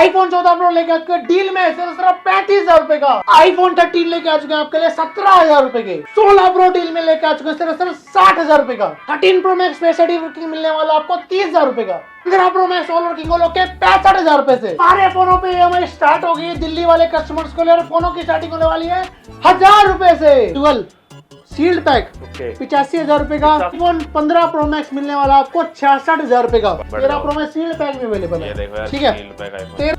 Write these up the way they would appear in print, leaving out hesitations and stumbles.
iPhone 14 Pro लेके आ चुके हैं डील में सिर्फ 35,000 रुपए का। iPhone 13 लेके आ चुके हैं आपके लिए 17,000 रुपए के। 16 Pro डील में लेके आ चुके हैं सिर्फ 60,000 रुपए का। 13 Pro Max पे वर्किंग मिलने वाला आपको 30,000 रुपए का। 15 Pro Max ऑल वर्किंग होलो के 65,000 रुपए से। सारे फोनों पे EMI स्टार्ट हो गई दिल्ली वाले कस्टमर्स को लिए। फोनों की स्टार्टिंग होने वाली है 1000 रुपए से। डुअल सील्ड पैक 85,000 रुपए का। iPhone 15 Pro Max मिलने वाला आपको 66,000 रुपए का। 13 Pro Max सील्ड पैक भी अवेलेबल है, ठीक है।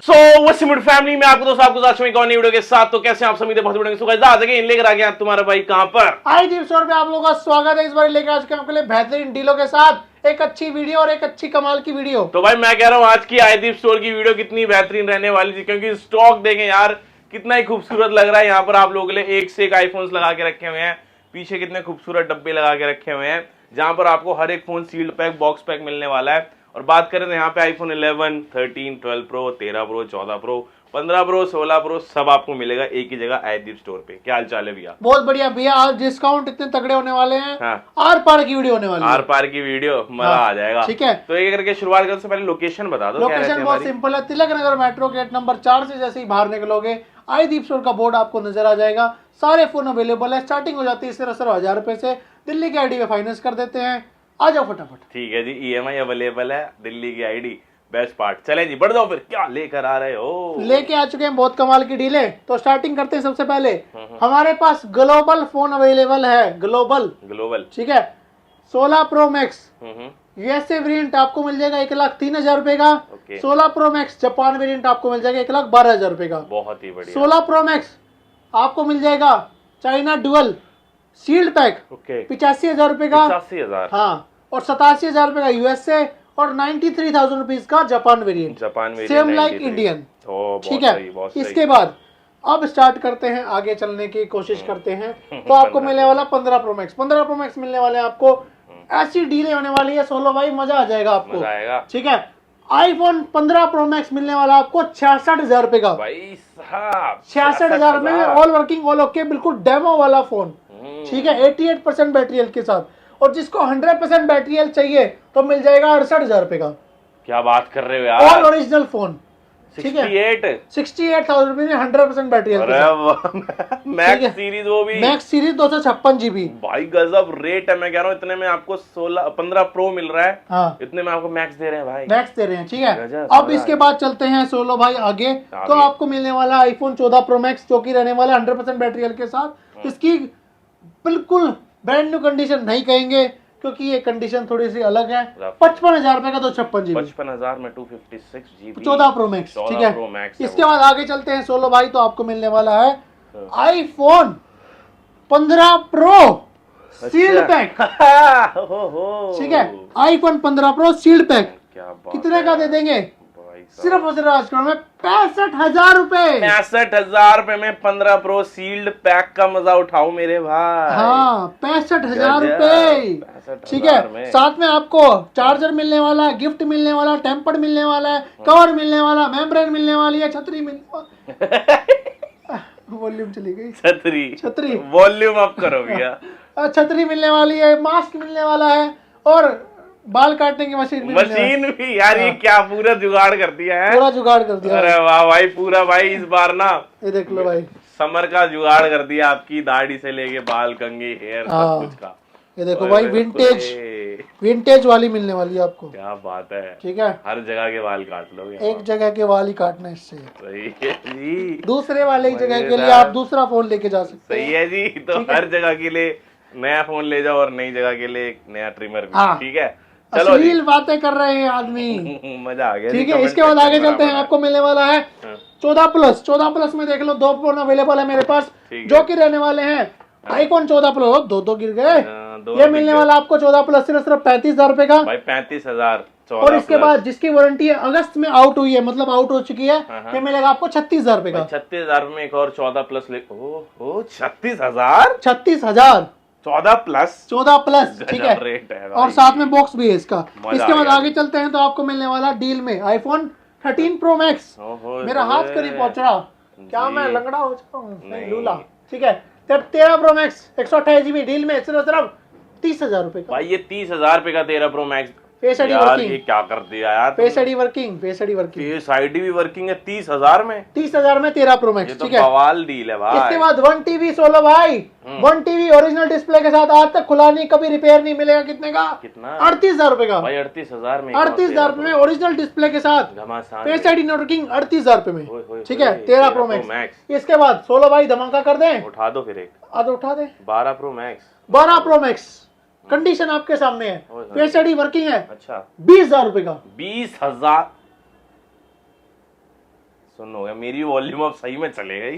सो वसीमुड फैमिली में आपको दोस्तों आपको साथ में एक और नई वीडियो के साथ। तो कैसे आप सभी बहुत बड़े सुबह आ गए लेकर आ गया तुम्हारा भाई कहां पर iDeep स्टोर पे आप लोगों का स्वागत है। इस बार लेकर आ चुके हैं आपके लिए बेहतरीन डीलों के साथ एक अच्छी वीडियो और एक अच्छी कमाल की वीडियो। तो भाई मैं कह रहा हूं आज की iDeep स्टोर की वीडियो कितनी बेहतरीन रहने वाली थी, क्योंकि स्टॉक देखें यार कितना ही खूबसूरत लग रहा है। यहाँ पर आप लोगों के लिए एक से एक आईफोन्स लगा के रखे हुए हैं। पीछे कितने खूबसूरत डब्बे लगा के रखे हुए हैं, जहां पर आपको हर एक phone sealed pack box pack मिलने वाला है। और बात करें तो यहाँ पे iPhone 11, 13, 12 pro, 13 pro, 14 pro, 15 pro, 16 pro सब आपको मिलेगा एक ही जगह iDeep स्टोर पे। क्या हाल चाल है भैया? बहुत बढ़िया भैया, आज डिस्काउंट इतने तगड़े होने वाले हैं। हाँ। आर पार की वीडियो होने वाली है। आर पार की वीडियो मजा आ जाएगा, ठीक है। तो एक करके शुरुआत करने से पहले लोकेशन बता दो। लोकेशन बहुत सिंपल है, Tilak Nagar metro gate number 4 से जैसे ही बाहर निकलोगे iDeep स्टोर का बोर्ड आपको नजर आ जाएगा। सारे फोन अवेलेबल है, स्टार्टिंग हो जाती है सिर्फ 1000 रुपए से। दिल्ली की आईडी में फाइनेंस कर देते हैं। आ जाओ फटाफट। ठीक है जी, EMI अवेलेबल है, दिल्ली की आईडी बेस्ट पार्ट। चले जी बढ़ जाओ, फिर क्या लेकर आ रहे हो? लेके आ चुके हैं बहुत कमाल की डील है। तो स्टार्टिंग करते हैं सबसे पहले। हमारे पास ग्लोबल फोन अवेलेबल है, ग्लोबल ठीक है। 16 Pro Max यूएसए वेरिएंट आपको मिल जाएगा 1,03,000 रुपए का। 16 Pro Max जापान वेरिएंट आपको मिल जाएगा 1,12,000 रुपए का। बहुत ही बढ़िया। 16 Pro Max आपको मिल जाएगा चाइना डुअल सील्ड पैक 85,000 रुपए का। 85,000 हाँ, और 87,000 रुपए का यूएसए और 93,000 रुपीज का Japan variant same like Indian, ठीक है। इसके बाद अब स्टार्ट करते हैं, आगे चलने की कोशिश करते हैं। तो आपको मिलने वाला 15 Pro Max। 15 Pro Max मिलने वाले आपको ऐसी डीलें होने वाली है, सोलो भाई मजा आ जाएगा आपको, ठीक है। iPhone 15 Pro Max मिलने वाला आपको 66,000 रुपए का। भाई साहब 66,000 में ऑल वर्किंग ऑल ओके, बिल्कुल डेमो वाला फोन, ठीक है। 88% बैटरी हेल्थ के साथ। और जिसको 100% बैटरी हेल्थ चाहिए तो मिल जाएगा 68,000 रुपए का। क्या बात कर रहे हो यार? ऑल ओरिजिनल फोन, ठीक है। 68,000 रुपए में 100% बैटरी हेल्थ। मैक्स सीरीज, वो भी मैक्स सीरीज 256 GB। भाई गजब रेट है। मैं कह रहा हूँ इतने में आपको 15 प्रो मिल रहा है। हाँ, इतने में आपको मैक्स दे रहे हैं भाई, मैक्स दे रहे हैं, ठीक है। अब इसके बाद चलते हैं सोलो भाई आगे। तो आपको मिलने वाला iPhone 14 Pro Max जो की रहने वाला 100% बैटरी हेल्थ के साथ। इसकी बिल्कुल ब्रांड न्यू कंडीशन नहीं कहेंगे, क्योंकि ये कंडीशन थोड़ी सी अलग है। 55,000 रुपए का 256 GB। 55,000 में 256 GB 14 Pro Max, ठीक है। इसके बाद आगे चलते हैं सोलो भाई। तो आपको मिलने वाला है iPhone 15 Pro सील्ड पैक, ठीक है। iPhone 15 Pro सील्ड पैक कितने का दे देंगे? सिर्फ और सिर्फ आज में 65,000 रुपए। 65,000 रुपए में 15 प्रो सील्ड पैक का मजा उठाओ मेरे भाई। हाँ, 65,000 रुपए, ठीक है। साथ में आपको चार्जर मिलने वाला है, गिफ्ट मिलने वाला, टेम्पर्ड मिलने वाला है, कवर मिलने वाला, मेम्ब्रेन मिलने वाली है, छतरी मिलने वाली वॉल्यूम चली गई। छतरी वॉल्यूम अप करो भैया। छतरी मिलने वाली है, मास्क मिलने वाला है और बाल काटने की मशीन भी यार। ये क्या पूरा जुगाड़ कर दिया है, पूरा जुगाड़ कर दिया। अरे वाह भाई, पूरा भाई इस बार ना ये देख लो भाई, समर का जुगाड़ कर दिया। आपकी दाढ़ी से लेके बाल, कंघी, हेयर सब कुछ का। ये देखो भाई, विंटेज वाली मिलने वाली है आपको। क्या बात है, ठीक है। हर जगह के बाल काट लोगे, एक जगह के बाल ही काटना इससे। सही है जी। दूसरे वाले की जगह के लिए आप दूसरा फोन लेके जा सकते हैं। सही है जी। तो हर जगह के लिए नया फोन ले जाओ और नई जगह के लिए एक नया ट्रिमर भी, ठीक है। चलो अश्लील बातें कर रहे हैं आदमी, मजा आ गया, ठीक है। इसके बाद आगे चलते हैं। आपको मिलने वाला है 14 प्लस में देख लो 2 फोन अवेलेबल है मेरे पास, जो कि रहने वाले हैं iPhone 14 प्रो। दो गिर गए। ये मिलने वाला आपको 14 प्लस सिर्फ 35,000 रुपए का भाई। 35,000। और इसके बाद जिसकी वारंटी है अगस्त में आउट हुई है, मतलब आउट हो चुकी है, ये मिलेगा आपको 36,000 रुपए का। 36,000 में एक और 14 प्लस ले। 36,000। 36,000 14 प्लस, ठीक है। रेट है और साथ में बॉक्स भी है इसका। इसके बाद आगे चलते हैं। तो आपको मिलने वाला डील में iPhone 13 Pro Max। मेरा हाथ करीब पहुंच रहा, क्या मैं लंगड़ा हो चुका हूँ? नहीं लूला, ठीक है। 13 प्रो मैक्स 128 GB डील में सिर्फ 30,000 रुपए का। भाई ये 30,000 रुपए का 13 प्रो मैक्स फेस आईडी यार, वर्किंग, ये क्या कर दिया यार face ID working, face ID working, face ID भी वर्किंग है 30,000 में। 30,000 में 13 प्रो ये मैक्स, तो ठीक है। बवाल डील है भाई। इसके बाद 1 TB 16 भाई, 1 TB ओरिजिनल डिस्प्ले के साथ, आज तक खुला नहीं, कभी रिपेयर नहीं मिलेगा। कितने का? कितना? 38,000 रुपए का भाई 38,000 में 38,000 रुपए में ओरिजिनल डिस्प्ले के साथ घमासान फेस आईडी नेटवर्किंग 38,000 रुपए में, ओए, ठीक है। 13 प्रो मैक्स। इसके बाद 16 भाई धमाका कर दें, उठा दो फिर एक आज उठा दे 12 pro max. 12 pro max, condition आपके सामने है, फेस आईडी वर्किंग है, अच्छा 20,000 रुपए का। 20,000 सुनो गया, मेरी वॉल्यूम अब सही में चले गई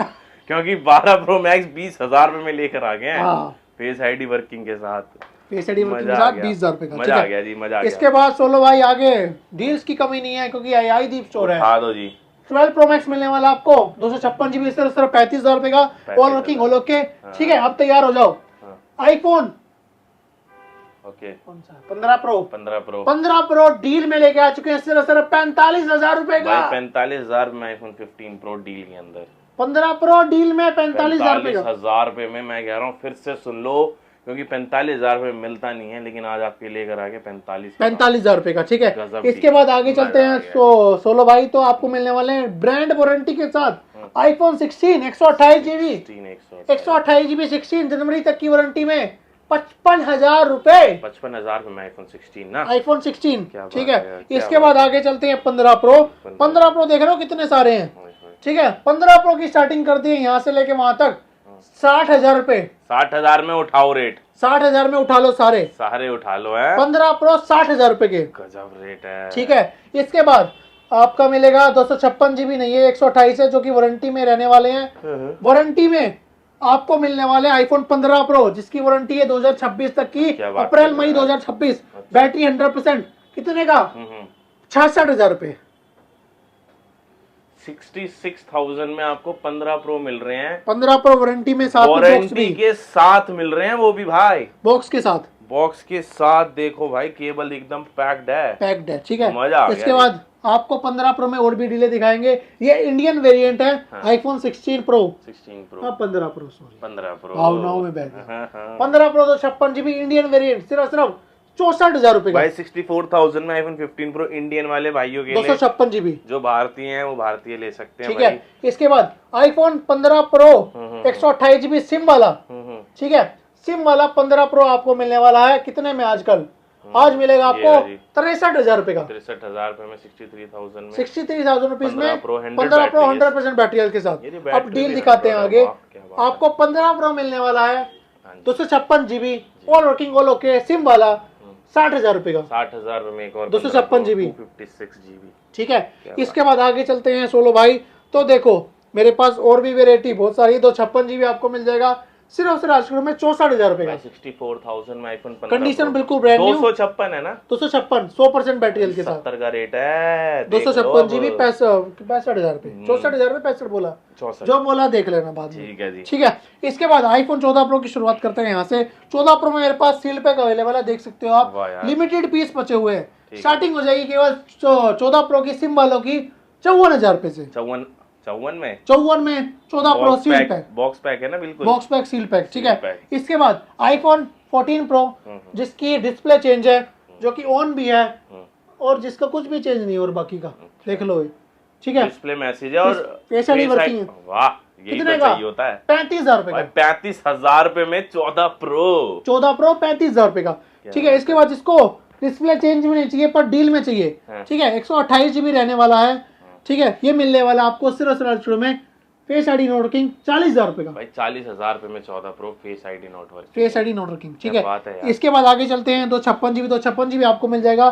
क्योंकि 12 प्रो मैक्स 20,000 रुपए में लेकर आ गए हैं। हाँ। फेस आईडी वर्किंग के साथ, फेस आईडी वर्किंग के मजा आ साथ गया। 20,000 रुपए का, मजा आ गया जी, मजा आ गया। इसके बाद 16 भाई आगे डील्स की कमी नहीं है, क्योंकि आई दीप स्टोर है। उठा दो जी। 12 प्रो मैक्स मिलने वाला आपको 256 GB, सिर्फ 35,000 रुपए का, ऑल वर्किंग होलो के, ठीक है। अब तैयार हो जाओ। आईफोन ओके कौन सा? 15 प्रो। 15 प्रो डील में लेके आ चुके हैं सिर्फ 45,000 रुपए का। 45,000 में आईफोन 15 प्रो डील के अंदर 15 प्रो डील में 45,000 रुपए का। 45,000 रुपए में मैं कह रहा हूँ, फिर से सुन लो, क्योंकि 45,000 रुपए मिलता नहीं है, लेकिन आज आपके लेकर आके 45,000 रुपए का, ठीक है। गजब इसके बाद आगे चलते हैं। 16 भाई तो आपको मिलने वाले हैं ब्रांड वारंटी के साथ आईफोन 16 128 GB 16 जनवरी तक की वारंटी में 55,000 रुपए। 55,000 में आईफोन 16 ना, आईफोन 16, क्या ठीक बात है। है, क्या इसके बाद आगे चलते हैं 15 प्रो। 15 प्रो देख रहे हो कितने सारे हैं, ठीक है। 15 प्रो की स्टार्टिंग करती है यहाँ से लेके वहां तक 60,000 रुपए। 60,000 में उठाओ रेट, 60,000 में उठा लो सारे उठा लो है। 15 प्रो 60,000 रुपए के, गजब रेट है, ठीक है। इसके बाद आपका मिलेगा 256 GB नहीं है, 128 है, जो कि वारंटी में रहने वाले हैं। वारंटी में आपको मिलने वाले आईफोन 15 प्रो, जिसकी वारंटी है 2026 तक की, अप्रैल मई 2026। बैटरी 100%, कितने का? 66,000 रुपए। 66,000 में आपको 15 प्रो मिल रहे हैं। 15 प्रो वारंटी में, साथ में बॉक्स वारंटी भी, के साथ मिल रहे हैं, वो भी भाई बॉक्स के साथ, बॉक्स के साथ। देखो भाई, केबल एकदम पैक्ड है, ठीक है। मजा आ गया। इसके बाद आपको 15 प्रो में और भी डिले दिखाएंगे। ये इंडियन वेरिएंट है, iPhone 16 pro. 15 pro, sorry 15 pro भावनाओं में बैठ गया। 15 प्रो 256 GB इंडियन वेरिएंट, सिर्फ 64,000 रुपए का। भाई 64,000 में आईफोन 15 प्रो इंडियन वाले भाइयों के लिए, 256 GB, जो भारतीय हैं वो भारतीय ले सकते हैं, ठीक है। इसके बाद आईफोन 15 प्रो 128 GB सिम वाला, ठीक है। सिम वाला 15 प्रो आपको मिलने वाला है कितने में आजकल? आज मिलेगा आपको 63,000 रुपए का। 63,000 रुपए में 63,000 में 63,000 रुपीज में 15 प्रो 100% बैटरी हेल्थ के साथ। अब डील दिखाते हैं आगे। आपको 15 प्रो मिलने वाला है 256 GB all working all okay SIM वाला, 60,000 रुपए का। 60,000 रुपए में एक और 256 GB 256 GB, ठीक है। इसके बाद आगे चलते हैं 16 भाई। तो देखो मेरे पास और भी वेरायटी बहुत सारी है। 256 GB आपको मिल जाएगा सिर्फ आज में 64,000 रुपए का। 64,000 में आईफोन 15 कंडीशन बिल्कुल ब्रांड न्यू। 256 है ना, 256 100% बैटरी हेल्थ के साथ। 70 का रेट है। 256 GB 65,000 रुपए, 64,000 रुपए 65 बोला, 64 जो बोला देख लेना बाद में, ठीक है जी। ठीक है। इसके बाद आईफोन 14 प्रो की शुरुआत करते हैं यहाँ से। 14 प्रो में मेरे पास सील पैक अवेलेबल है, देख सकते हो आप। लिमिटेड पीस बचे हुए हैं। स्टार्टिंग हो जाएगी केवल 14 प्रो की सिम वालों की 54,000 रुपए से। 54 में 14 pro seal pack, box pack है ना, बिल्कुल बॉक्स पैक सील पैक, ठीक है। इसके बाद आईफोन 14 प्रो जिसकी डिस्प्ले चेंज है, जो कि ऑन भी है और जिसका कुछ भी चेंज नहीं है, और बाकी का देख लो, ठीक है। डिस्प्ले मैसेज है और फेस आईडी वर्किंग है। वाह, यही तो चाहिए होता है। 35,000 रुपए का। 35,000 रुपए में 14 प्रो 35,000 रुपए का, ठीक है। इसके बाद जिसको डिस्प्ले चेंज में नहीं चाहिए पर डील में चाहिए, ठीक है, 128 GB रहने वाला है, ठीक है। ये मिलने वाला आपको सिर्फ में फेस आईडी नोट वर्किंग 40,000 रुपए का। भाई 40,000 रुपए में 14 pro face ID note working, face ID note working, ठीक है। इसके बाद आगे चलते हैं। 256 GB आपको मिल जाएगा,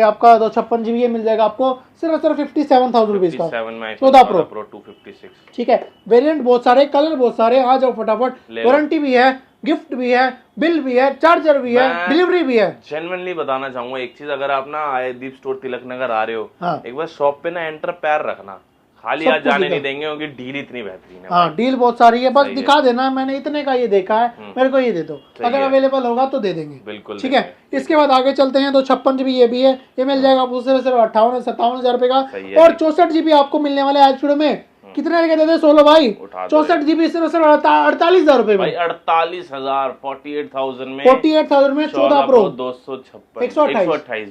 आपका 256 GB ये मिल जाएगा आपको सिर्फ 57,000 रुपीज का। 14 प्रो 256, ठीक है। वेरिएंट बहुत सारे, कलर बहुत सारे, आ जाओ फटाफट। वारंटी भी है, गिफ्ट भी है, बिल भी है, चार्जर भी है, डिलीवरी भी है। जेन्युइनली बताना चाहूंगा एक चीज, अगर आप ना आयदीप स्टोर तिलक नगर आ रहे हो, हाँ। एक बार शॉप पे ना एंटर पैर रखना, खाली आज जाने नहीं देंगे, क्योंकि डील इतनी बेहतरीन है। हाँ, डील बहुत सारी है, बस दिखा देना मैंने इतने का ये देखा है, मेरे को ये दे दो, अगर अवेलेबल होगा तो दे देंगे, बिल्कुल, ठीक है। इसके बाद आगे चलते हैं। 256 GB ये भी है, ये मिल जाएगा आपको सिर्फ 58-57,000 रुपए का। और 64 GB आपको मिलने वाले आज में कितने के देते 16 भाई उठा दो 64 GB सिर्फ 48,000 रुपए भाई, में 48,000 48,000 में 48,000 में 14 प्रो 256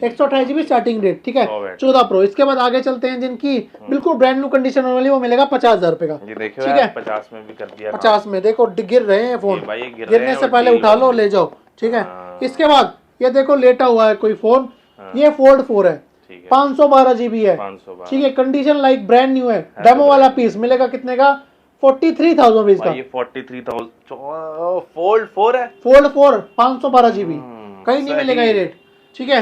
128 GB स्टार्टिंग रेट, ठीक है 100 वाट। 14 प्रो। इसके बाद आगे चलते हैं जिनकी बिल्कुल ब्रांड न्यू कंडीशन होने वाली, वो मिलेगा 50,000 रुपए का। ये देखो ठीक यार, है 50 में भी कर दिया 50 में देखो गिर रहे हैं फोन, ये भाई गिर रहे गिरने हैं से और पहले डील उठा लो बन ले जाओ, ठीक है। हाँ। इसके बाद ये देखो लेटा हुआ है कोई फोन, ये फोल्ड 4 है, ठीक है 512 GB है, 512 ठीक है कंडीशन लाइक ब्रांड न्यू है। डेमो वाला पीस मिलेगा कितने का 43,000 रुपीज का। भाई, ये 43,000 फोल्ड 4 है, फोल्ड 4 512 GB, कहीं नहीं मिलेगा ये रेट, ठीक है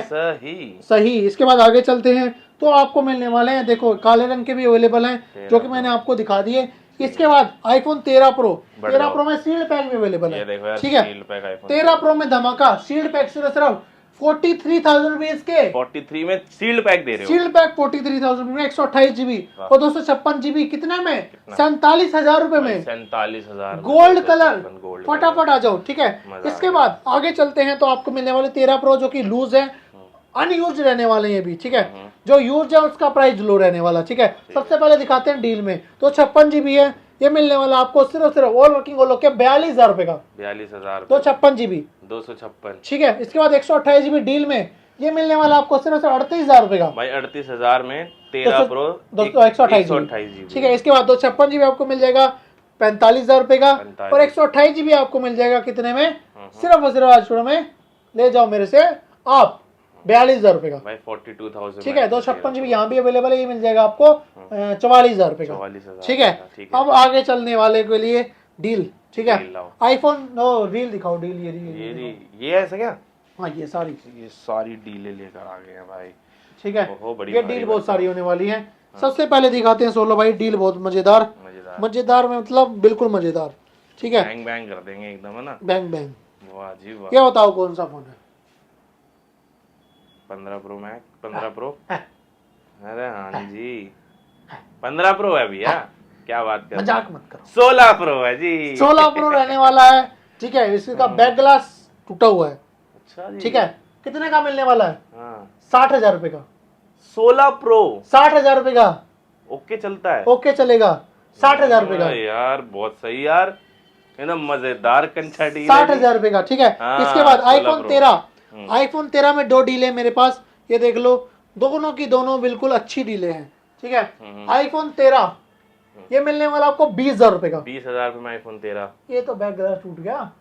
सही। इसके बाद आगे चलते हैं तो आपको मिलने वाले हैं, देखो काले रंग के भी अवेलेबल हैं जो कि मैंने आपको दिखा दिए। इसके बाद आईफोन 13 प्रो में सील्ड पैक भी अवेलेबल है, ठीक है 13 प्रो में धमाका सील्ड पैक सिर्फ 43,000 रुपीज के 43 में सील्ड पैक दे रहे हो, सील्ड पैक 43,000 में 128 GB और 256 GB कितने में 47,000 रुपए में 47,000 गोल्ड कलर। फटाफट आ जाओ, ठीक है। इसके बाद आगे चलते हैं तो आपको मिलने वाले 13 प्रो जो कि लूज है, अनयूज रहने वाले हैं भी, ठीक है। जो यूज है उसका प्राइस लो रहने वाला, ठीक है। सबसे पहले दिखाते हैं डील में, तो 56 GB है, ये मिलने वाला आपको सिर्फ ऑल वर्किंग ऑल के 42,000 रुपए का, 42,000 तो 56 GB 256, ठीक है। इसके बाद 128 GB डील में ये मिलने वाला आपको सिर्फ 38,000 रुपए का भाई, 38,000 में 13 प्रो 128 GB, ठीक है। इसके बाद 256 GB आपको मिल जाएगा 45,000 रुपए का, और 128 GB आपको मिल जाएगा कितने में सिर्फ और सिर्फ आज में ले जाओ मेरे से आप 42,000 रुपए का भाई, 42,000, ठीक है। 256 GB यहाँ भी अवेलेबल है, ये मिल जाएगा आपको 44,000 रुपए का, ठीक है। अब आगे चलने वाले के लिए डील, ठीक है। आईफोन रील दिखाओ, डील ये ऐसा क्या, हाँ ये सारी डीलें लेकर आ गए हैं भाई, ठीक है। ये डील बहुत सारी होने वाली है। सबसे पहले दिखाते हैं 16 भाई, डील बहुत मजेदार में मतलब बिल्कुल मजेदार, ठीक है। बैंग बैंग कर देंगे एकदम, है ना, बैंग बैंग। वाह जी वाह। ये बताओ कौन सा फोन है 15 प्रो मैक्स, 15 प्रो, अरे हाँ जी 15 प्रो है भैया, क्या बात कर, मजाक मत करो, 16 प्रो है जी, 16 प्रो रहने वाला है, ठीक है। इसका बैक ग्लास टूटा हुआ है, अच्छा जी, ठीक है। कितने का मिलने वाला है हाँ 60,000 रुपए का, 16 प्रो 60,000 रुपए का, ओके चलता है, ओके चलेगा 60,000 रुपए का यार, बहुत सही यार, एकदम मजेदार कंचा डील, 60,000 रुपए का, ठीक है। हाँ, इसके बाद 16 आईफोन प्रो। 13, आईफोन 13 में 2 डीलें मेरे पास, ये देख लो, दोनों की दोनों बिल्कुल अच्छी डीलें हैं, ठीक है। आईफोन 13 ये मिलने वाला आपको 20,000 रुपए का, 20,000 में आईफोन 13, ये तो बैक ग्लास टूट गया,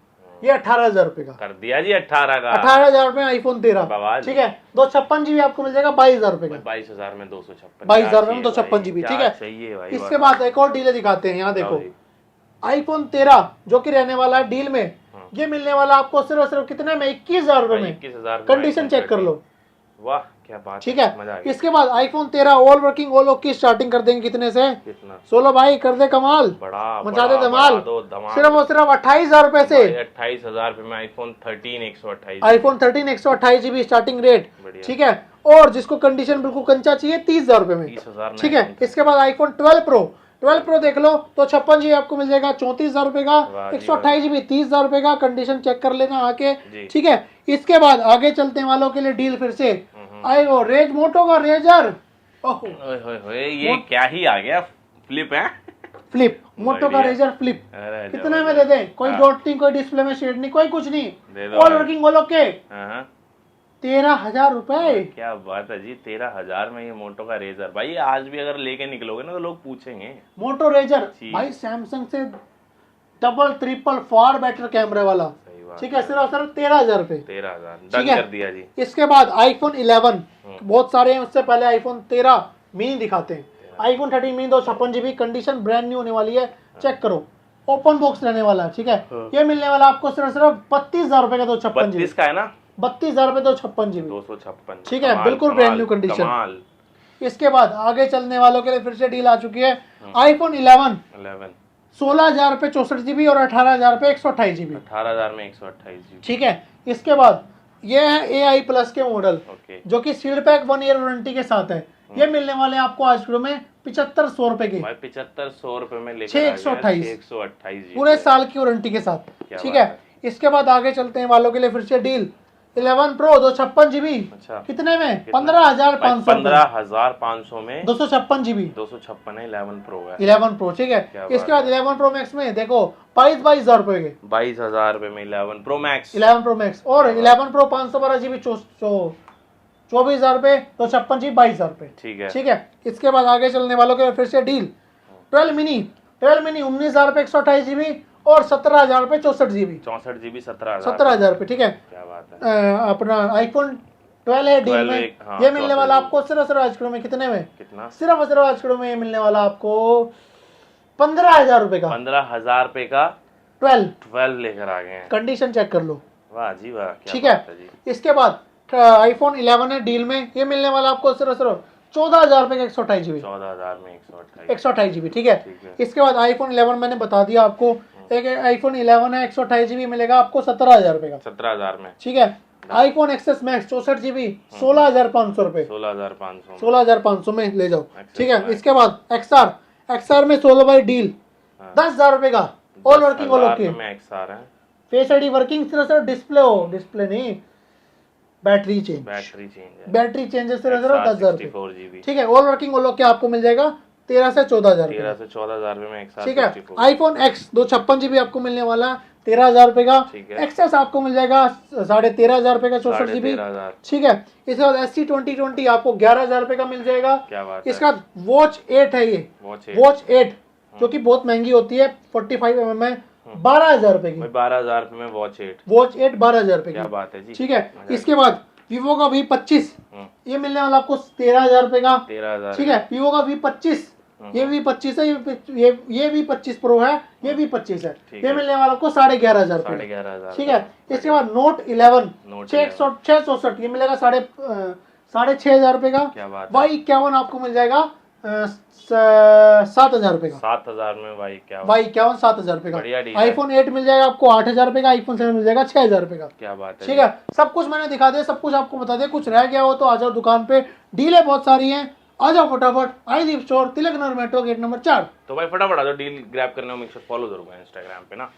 ये 18,000 रुपए का कर दिया जी 18 का, 18,000 में आईफोन 13, बवाल। ठीक है। 256 GB आपको मिल जाएगा 22,000 रुपए का, 22,000 में 256, 22,000 में 256 GB, ठीक है। चाहिए भाई। इसके बाद एक और डीले दिखाते हैं, यहाँ देखो आईफोन 13 जो कि रहने वाला है डील में, ये मिलने वाला आपको सिर्फ कितने में 21,000 रुपए में, 21,000 कंडीशन चेक कर लो, वाह क्या बात, ठीक मजा आ है। गया। इसके बाद iPhone 13 all working all okay starting कर देंगे कितने से, कितना 16 भाई कर दे कमाल, बड़ा मचा दे धमाल, धमाल, सिर्फ और सिर्फ 28,000 रुपए से 28,000 रुपए में iPhone 13 128, iPhone 13 128 GB starting rate, ठीक है। और जिसको कंडीशन बिल्कुल कंचा चाहिए 30,000 रुपए में, 30,000 में, ठीक है। इसके बाद आईफोन 12 प्रो देख लो तो 56 GB आपको मिल जाएगा 34,000 रुपए का, 128 GB 30,000 रुपए का, कंडीशन चेक कर लेना आके, ठीक है। इसके बाद आगे चलते वालों के लिए डील फिर से आए वो रेज मोटो का रेजर, ये क्या ही आ गया, फ्लिप है, फ्लिप मोटो का रेजर फ्लिप, कितने में दे दें, कोई डॉट नहीं, कोई डिस्प्ले में शेड नहीं, कोई कुछ नहीं, ऑल वर्किंग ऑल ओके, 13,000 रुपए, क्या बात है जी, 13,000 में ये मोटो का रेजर, भाई आज भी अगर लेके निकलोगे ना तो लोग पूछेंगे, मोटो रेजर भाई सैमसंग से डबल ट्रिपल फार बेटर कैमरे वाला, ठीक है। सिर्फ 13,000 रुपए, 13,000 डन कर दिया जी। इसके बाद आईफोन 11 बहुत सारे हैं, उससे पहले आईफोन 13 मिनी दिखाते हैं। IPhone 13 mini 256 GB, condition brand new होने वाली है, चेक करो, ओपन बॉक्स रहने वाला है, ठीक है। ये मिलने वाला आपको सिर्फ 32,000 रुपए का 256 GB का है ना, 32,000 रुपए 256 GB, 256, ठीक है, बिल्कुल ब्रांड न्यू कंडीशन। इसके बाद आगे चलने वालों के लिए फिर से डील आ चुकी है, आईफोन 11 16,000 रुपए 64 GB और 18,000 रुपए 128 GB, 18,000 में 128 GB, ठीक है। इसके बाद ये है AI प्लस के मॉडल, जो कि सील्ड पैक 1 ईयर वारंटी के साथ है, ये मिलने वाले आपको आज में 7,500 रुपए के, 7,500 रुपए में लेकर 628 पूरे साल की वारंटी के साथ, ठीक है। इसके बाद आगे चलते हैं वालों के लिए फिर से डील, 11 प्रो 256 GB अच्छा कितने में? कितना? 15,500 15,500 में 256 GB 256 है, 11 प्रो है। 11 प्रो, ठीक है। क्या इसके बात बाद 11 प्रो मैक्स में देखो 22,000 रुपए के 22,000 रुपए में 11 प्रो मैक्स। 11 प्रो मैक्स, और 11 प्रो 512 GB 24,000 रुपए, 256 GB 22,000 रुपए, ठीक है। ठीक है। इसके बाद आगे चलने वालों के फिर से डील 12 मिनी 19,000 रुपए 128 GB और 17,000 रुपए 64 GB 64 GB 17,000 17,000 रुपए, ठीक है। क्या बात है। अपना आईफोन 12 है डील 12 में, एक, हाँ, ये मिलने 64 वाला आपको सिर्फ आजकल में कितने में? कितना? सिर्फ आजकल में ये मिलने वाला आपको 15,000 रुपए का 15,000 रुपए का 12 लेकर आ गए हैं। कंडीशन चेक कर लो, वाह जी वाह, क्या ठीक बात है। जी। इसके बाद आईफोन 11 है डील में, ये मिलने वाला आपको सिर्फ 14,000 रुपए का 128 GB 14,000 में 128 128 GB, ठीक है। ठीक है। इसके बाद आईफोन 11 मैंने बता दिया आपको, एक आईफोन 11 है 128 GB मिलेगा आपको 17,000 रुपए का 17,000 में, ठीक है। आईफोन एक्सेस मैक्स 64 GB 16,500 रुपए 16,500 16,500 में ले जाओ, Access ठीक है। Max। इसके बाद एक्सआर में 16 बाई डील 10,000 रुपए का ऑल वर्किंग ऑल ओके, में XR है। फेस आईडी वर्किंग सिर्फ डिस्प्ले हो, डिस्प्ले नहीं बैटरी चेंज, बैटरी चेंज है। बैटरी चेंज सिर्फ 10,000 रुपए, 64 GB, ठीक है। ऑल वर्किंग ऑल ओके आपको मिल जाएगा 13 से 14,000 13 रुपए, से 14,000 रुपए में XR ठीक है। 64। आईफोन एक्स 256 GB आपको मिलने वाला 13,000 रुपए का, ठीक है। एक्सेस आपको मिल जाएगा 13,500 रुपए का 64 GB, 13,500, ठीक है। इसके बाद SC2020 आपको 11,000 रुपए का मिल जाएगा। क्या बात है। इसका वॉच 8 है ये, वॉच 8 जो कि बहुत महंगी होती है 45 mm में 12,000 रुपए की, 12,000 रुपए में वॉच 8, वॉच 8 12,000 रुपए क्या की, बात है जी। ठीक है। मजा इसके बाद वीवो का V25 ये मिलने वाला आपको 13,000 रुपए का, 13,000, ठीक है। वीवो का V25 ये V25 है, ये V25 प्रो है, ये V25 है, ठीक ये है। मिलने वाला आपको 11,500 रुपए, 11,500, ठीक है। इसके बाद नोट 11 Note 664 ये मिलेगा 6,500 रुपए का। क्या बात है। Y51 आपको मिल जाएगा 7,000 रुपए का, 7,000 में भाई, क्या Y51 7,000 रुपए बढ़िया का। डील है। आईफोन 8 मिल जाएगा आपको 8,000 रुपए का, आईफोन 7 मिल जाएगा 6,000 रुपए का, क्या बात है। ठीक है। सब कुछ मैंने दिखा दिया, सब कुछ आपको बता दिया। कुछ रह गया हो तो आ जाओ दुकान पे, डीलें बहुत सारी हैं, आ जाओ फटाफट। iDeep store, Tilak Nagar metro gate number 4। तो भाई फटाफट आ जाओ, डील ग्रैब करने में, मेक श्योर फॉलो जरूर करें इंस्टाग्राम पे ना।